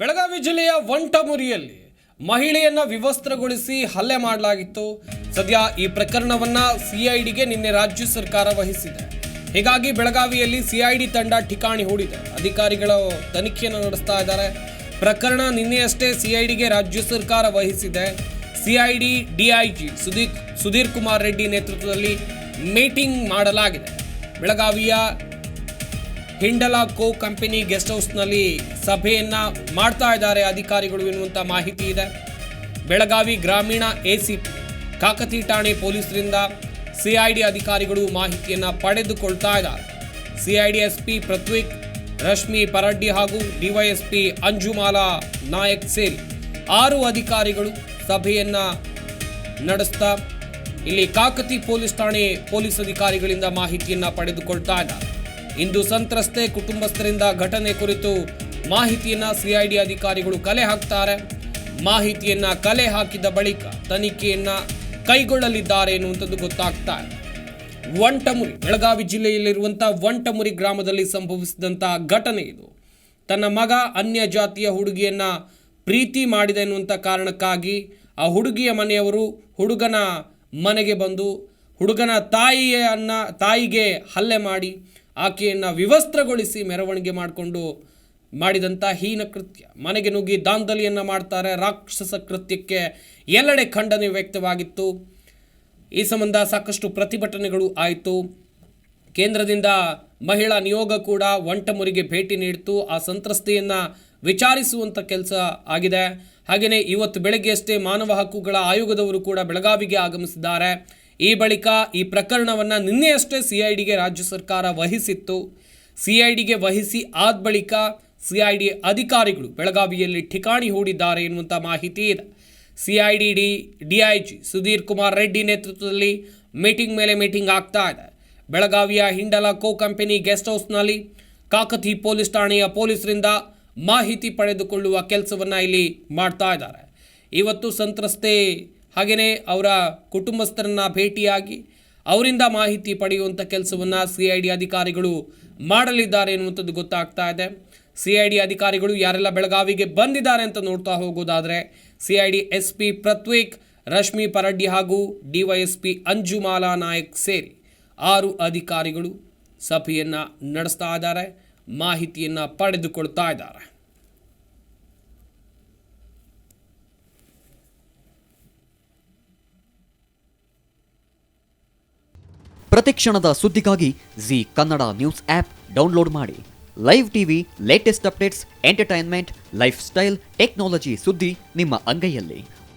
ಬೆಳಗಾವಿ ಜಿಲ್ಲೆಯ ವಂಟಮುರಿಯಲ್ಲಿ ಮಹಿಳೆಯನ್ನ ವಿವಸ್ತ್ರಗೊಳಿಸಿ ಹಲ್ಲೆ ಮಾಡಲಾಗಿತ್ತು. ಸದ್ಯ ಈ ಪ್ರಕರಣವನ್ನ ಸಿಐಡಿಗೆ ನಿನ್ನೆ ರಾಜ್ಯ ಸರ್ಕಾರ ವಹಿಸಿದೆ. ಹೀಗಾಗಿ ಬೆಳಗಾವಿಯಲ್ಲಿ ಸಿಐಡಿ ತಂಡ ಠಿಕಾಣಿ ಹೂಡಿದೆ. ಅಧಿಕಾರಿಗಳು ತನಿಖೆಯನ್ನು ನಡೆಸ್ತಾ ಇದ್ದಾರೆ. ಪ್ರಕರಣ ನಿನ್ನೆಯಷ್ಟೇ ಸಿಐಡಿಗೆ ರಾಜ್ಯ ಸರ್ಕಾರ ವಹಿಸಿದೆ. ಸಿಐಡಿ ಡಿಐಜಿ ಸುಧೀರ್ ಕುಮಾರ್ ರೆಡ್ಡಿ ನೇತೃತ್ವದಲ್ಲಿ ಮೀಟಿಂಗ್ ಮಾಡಲಾಗಿದೆ. ಬೆಳಗಾವಿಯ ಹಿಂಡಲಾ ಕೋ ಕಂಪನಿ ಗೆಸ್ಟ್ ಹೌಸ್ನಲ್ಲಿ ಸಭೆಯನ್ನ ಮಾಡ್ತಾ ಇದ್ದಾರೆ ಅಧಿಕಾರಿಗಳು ಎನ್ನುವಂಥ ಮಾಹಿತಿ ಇದೆ. ಬೆಳಗಾವಿ ಗ್ರಾಮೀಣ ಎಸಿಪಿ ಕಾಕತಿ ಠಾಣೆ ಪೊಲೀಸರಿಂದ ಸಿಐಡಿ ಅಧಿಕಾರಿಗಳು ಮಾಹಿತಿಯನ್ನ ಪಡೆದುಕೊಳ್ತಾ ಇದ್ದಾರೆ. ಸಿಐಡಿ ಎಸ್ಪಿ ಪೃಥ್ವಿಕ್, ರಶ್ಮಿ ಪರಡ್ಡಿ ಹಾಗೂ ಡಿವೈಎಸ್ಪಿ ಅಂಜುಮಾಲಾ ನಾಯಕ್ ಸೇರಿ 6 ಅಧಿಕಾರಿಗಳು ಸಭೆಯನ್ನ ನಡೆಸ್ತಾ ಇಲ್ಲಿ ಕಾಕತಿ ಪೊಲೀಸ್ ಠಾಣೆ ಪೊಲೀಸ್ ಅಧಿಕಾರಿಗಳಿಂದ ಮಾಹಿತಿಯನ್ನ ಪಡೆದುಕೊಳ್ತಾ ಇದ್ದಾರೆ. ಇಂದು ಸಂತ್ರಸ್ತೆ ಕುಟುಂಬಸ್ಥರಿಂದ ಘಟನೆ ಕುರಿತು ಮಾಹಿತಿಯನ್ನ ಸಿಐಡಿ ಅಧಿಕಾರಿಗಳು ಕಲೆ ಹಾಕ್ತಾರೆ. ಮಾಹಿತಿಯನ್ನ ಕಲೆ ಹಾಕಿದ ಬಳಿಕ ತನಿಖೆಯನ್ನ ಕೈಗೊಳ್ಳಲಿದ್ದಾರೆ ಎನ್ನುವಂಥದ್ದು ಗೊತ್ತಾಗ್ತಾ ಇದೆ. ವಂಟಮುರಿ, ಬೆಳಗಾವಿ ಜಿಲ್ಲೆಯಲ್ಲಿರುವಂತಹ ವಂಟಮುರಿ ಗ್ರಾಮದಲ್ಲಿ ಸಂಭವಿಸಿದಂತಹ ಘಟನೆ ಇದು. ತನ್ನ ಮಗ ಅನ್ಯ ಜಾತಿಯ ಹುಡುಗಿಯನ್ನ ಪ್ರೀತಿ ಮಾಡಿದೆ ಎನ್ನುವಂಥ ಕಾರಣಕ್ಕಾಗಿ ಆ ಹುಡುಗಿಯ ಮನೆಯವರು ಹುಡುಗನ ಮನೆಗೆ ಬಂದು ಹುಡುಗನ ತಾಯಿಗೆ ಹಲ್ಲೆ ಮಾಡಿ ಆಕೆಯನ್ನು ವಿವಸ್ತ್ರಗೊಳಿಸಿ ಮೆರವಣಿಗೆ ಮಾಡಿದಂಥ ಹೀನ ಕೃತ್ಯ. ಮನೆಗೆ ನುಗ್ಗಿ ದಾಂಧಲಿಯನ್ನು ಮಾಡ್ತಾರೆ. ರಾಕ್ಷಸ ಕೃತ್ಯಕ್ಕೆ ಎಲ್ಲೆಡೆ ಖಂಡನೆ ವ್ಯಕ್ತವಾಗಿತ್ತು. ಈ ಸಂಬಂಧ ಸಾಕಷ್ಟು ಪ್ರತಿಭಟನೆಗಳು ಆಯಿತು. ಕೇಂದ್ರದಿಂದ ಮಹಿಳಾ ನಿಯೋಗ ಕೂಡ ವಂಟಮುರಿಗೆ ಭೇಟಿ ನೀಡಿತು. ಆ ಸಂತ್ರಸ್ತೆಯನ್ನು ವಿಚಾರಿಸುವಂಥ ಕೆಲಸ ಆಗಿದೆ. ಹಾಗೆಯೇ ಇವತ್ತು ಬೆಳಗ್ಗೆಯಷ್ಟೇ ಮಾನವ ಹಕ್ಕುಗಳ ಆಯೋಗದವರು ಕೂಡ ಬೆಳಗಾವಿಗೆ ಆಗಮಿಸಿದ್ದಾರೆ. ಈ ಬಳಿಕ ಈ ಪ್ರಕರಣವನ್ನು ನಿನ್ನೆಯಷ್ಟೇ ಸಿಐಡಿಗೆ ರಾಜ್ಯ ಸರ್ಕಾರ ವಹಿಸಿತ್ತು. ಸಿಐಡಿಗೆ ವಹಿಸಿ ಆದ ಬಳಿಕ ಸಿಐಡಿ ಅಧಿಕಾರಿಗಳು ಬೆಳಗಾವಿಯಲ್ಲಿ ಠಿಕಾಣಿ ಹೂಡಿದ್ದಾರೆ ಎನ್ನುವಂಥ ಮಾಹಿತಿ ಇದೆ. ಸಿಐಡಿ ಡಿಐಜಿ ಸುಧೀರ್ ಕುಮಾರ್ ರೆಡ್ಡಿ ನೇತೃತ್ವದಲ್ಲಿ ಮೀಟಿಂಗ್ ಮೇಲೆ ಮೀಟಿಂಗ್ ಆಗ್ತಾ ಇದೆ. ಬೆಳಗಾವಿಯ ಹಿಂಡಲಾ ಕೋ ಕಂಪನಿ ಗೆಸ್ಟ್ ಹೌಸ್ನಲ್ಲಿ ಕಾಕತಿ ಪೊಲೀಸ್ ಠಾಣೆಯ ಪೊಲೀಸರಿಂದ ಮಾಹಿತಿ ಪಡೆದುಕೊಳ್ಳುವ ಕೆಲಸವನ್ನು ಇಲ್ಲಿ ಮಾಡ್ತಾ ಇದ್ದಾರೆ. ಇವತ್ತು ಸಂತ್ರಸ್ತೆ ಹಾಗೆಯೇ ಅವರ ಕುಟುಂಬಸ್ಥರನ್ನ ಭೇಟಿಯಾಗಿ ಅವರಿಂದ ಮಾಹಿತಿ ಪಡೆಯುವಂಥ ಕೆಲಸವನ್ನು ಸಿಐಡಿ ಅಧಿಕಾರಿಗಳು ಮಾಡಲಿದ್ದಾರೆ ಎನ್ನುವಂಥದ್ದು ಗೊತ್ತಾಗ್ತಾ ಇದೆ. ಸಿಐಡಿ ಅಧಿಕಾರಿಗಳು ಯಾರೆಲ್ಲ ಬೆಳಗಾವಿಗೆ ಬಂದಿದ್ದಾರೆ ಅಂತ ನೋಡ್ತಾ ಹೋಗೋದಾದರೆ ಸಿಐಡಿ ಎಸ್ಪಿ ಪೃಥ್ವಿಕ್, ರಶ್ಮಿ ಪರಡ್ಡಿ ಹಾಗೂ ಡಿವೈಎಸ್ಪಿ ಅಂಜುಮಾಲಾ ನಾಯಕ್ ಸೇರಿ 6 ಅಧಿಕಾರಿಗಳು ಸಭೆಯನ್ನು ನಡೆಸ್ತಾ ಇದ್ದಾರೆ. ಮಾಹಿತಿಯನ್ನು ಪಡೆದುಕೊಳ್ತಾ ಇದ್ದಾರೆ. ಪ್ರತಿಕ್ಷಣದ ಸುದ್ದಿಗಾಗಿ Zee Kannada news app download ಮಾಡಿ. Live TV, latest updates, entertainment, life style, technology ಸುದ್ದಿ ನಿಮ್ಮ ಅಂಗೈಯಲ್ಲಿ.